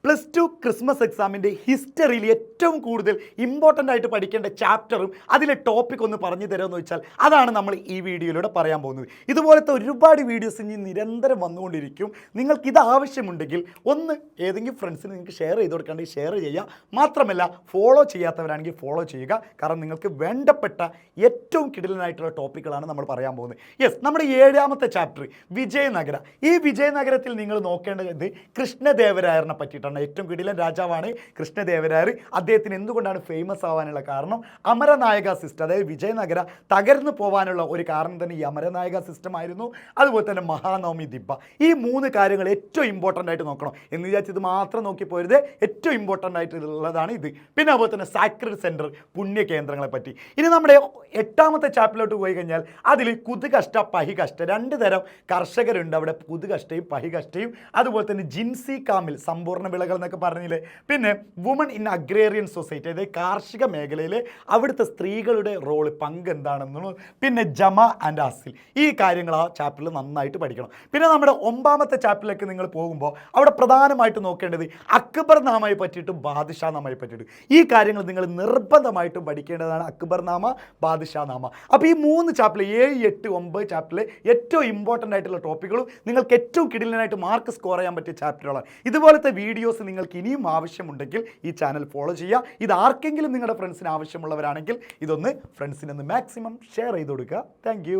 Plus two Christmas എക്സാമിൻ്റെ ഹിസ്റ്ററിയിൽ ഏറ്റവും കൂടുതൽ ഇമ്പോർട്ടൻ്റ് ആയിട്ട് പഠിക്കേണ്ട ചാപ്റ്ററും അതിലെ ടോപ്പിക് ഒന്ന് പറഞ്ഞു തരുമെന്ന് വെച്ചാൽ അതാണ് നമ്മൾ ഈ വീഡിയോയിലൂടെ പറയാൻ പോകുന്നത്. ഇതുപോലത്തെ ഒരുപാട് വീഡിയോസ് ഇനി നിരന്തരം വന്നുകൊണ്ടിരിക്കും. നിങ്ങൾക്ക് ഇത് ആവശ്യമുണ്ടെങ്കിൽ ഒന്ന് ഏതെങ്കിലും ഫ്രണ്ട്സിന് നിങ്ങൾക്ക് ഷെയർ ചെയ്ത് കൊടുക്കാണ്ടെങ്കിൽ ഷെയർ ചെയ്യുക. മാത്രമല്ല ഫോളോ ചെയ്യാത്തവരാണെങ്കിൽ ഫോളോ ചെയ്യുക. കാരണം നിങ്ങൾക്ക് വേണ്ടപ്പെട്ട ഏറ്റവും കിടിലനായിട്ടുള്ള ടോപ്പിക്കുകളാണ് നമ്മൾ പറയാൻ പോകുന്നത്. യെസ്, നമ്മുടെ 7ാമത്തെ ചാപ്റ്റർ വിജയനഗര. ഈ വിജയനഗരത്തിൽ നിങ്ങൾ നോക്കേണ്ടത് കൃഷ്ണദേവരായറിനെ പറ്റിയിട്ടാണ്. ഏറ്റവും കിടിലൻ രാജാവാണ് കൃഷ്ണദേവരായർ. അദ്ദേഹത്തിന് എന്തുകൊണ്ടാണ് ഫേമസ് ആവാനുള്ള കാരണം അമരനായക സിസ്റ്റം, അതായത് വിജയനഗര തകർന്നു പോകാനുള്ള ഒരു കാരണം തന്നെ ഈ അമരനായക സിസ്റ്റം ആയിരുന്നു. അതുപോലെ തന്നെ മഹാനവമി ദിബ്ബ. ഈ 3 കാര്യങ്ങൾ ഏറ്റവും ഇമ്പോർട്ടൻ്റ് ആയിട്ട് നോക്കണം എന്ന് വിചാരിച്ച് ഇത് മാത്രം നോക്കി പോരുത്. ഏറ്റവും ഇമ്പോർട്ടൻ്റ് ആയിട്ടുള്ളതാണ് ഇത്. പിന്നെ അതുപോലെ തന്നെ സാക്രഡ് സെൻറ്റർ, പുണ്യകേന്ദ്രങ്ങളെ പറ്റി. ഇനി നമ്മുടെ 8ാമത്തെ ചാപ്റ്ററിലോട്ട് പോയി കഴിഞ്ഞാൽ അതിൽ കുതുകഷ്ട പഹികഷ്ട 2 തരം കർഷകരുണ്ട് അവിടെ, കുതുകഷ്ടയും പഹികഷ്ടയും. അതുപോലെ തന്നെ ജിൻസി കാമിൽ, സമ്പൂർണ്ണ വിളകൾ എന്നൊക്കെ പറഞ്ഞില്ലേ. പിന്നെ വുമൺ ഇൻ അഗ്രേറിയൻ സൊസൈറ്റി, അതായത് കാർഷിക മേഖലയിൽ അവിടുത്തെ സ്ത്രീകളുടെ റോള്, പങ്ക് എന്താണെന്നും. പിന്നെ ജമ ആൻഡ് അസിൽ. ഈ കാര്യങ്ങൾ ആ ചാപ്റ്ററിൽ നന്നായിട്ട് പഠിക്കണം. പിന്നെ നമ്മുടെ 9ാമത്തെ ചാപ്റ്ററിലേക്ക് നിങ്ങൾ പോകുമ്പോൾ അവിടെ പ്രധാനമായിട്ട് നോക്കേണ്ടത് അക്ബർ നാമയെ പറ്റിയിട്ടും ബാദ്ഷാ നാമയെ പറ്റിയിട്ടും. ഈ കാര്യങ്ങൾ നിങ്ങൾ നിർബന്ധമായിട്ടും പഠിക്കേണ്ടതാണ്, അക്ബർ നാമ, ബാദ്ഷാ നാമ. അപ്പോൾ ഈ 3 ചാപ്റ്ററിൽ 7, 8, 9 ചാപ്റ്ററിൽ ഏറ്റവും ഇമ്പോർട്ടൻ്റ് ആയിട്ടുള്ള ടോപ്പിക്കുകളും നിങ്ങൾക്ക് ഏറ്റവും കിടിലനായിട്ട് മാർക്ക് സ്കോർ ചെയ്യാൻ പറ്റിയ ചാപ്റ്ററുകളാണ്. ഇതുപോലത്തെ വീഡിയോസ് നിങ്ങൾക്ക് ഇനിയും ആവശ്യമുണ്ടെങ്കിൽ ഈ ചാനൽ ഫോളോ ചെയ്യുക. ഇത് ആർക്കെങ്കിലും നിങ്ങളുടെ ഫ്രണ്ട്സിന് ആവശ്യമുള്ളവരാണെങ്കിൽ ഇതൊന്ന് ഫ്രണ്ട്സിനൊന്ന് മാക്സിമം ഷെയർ ചെയ്ത് കൊടുക്കുക. താങ്ക്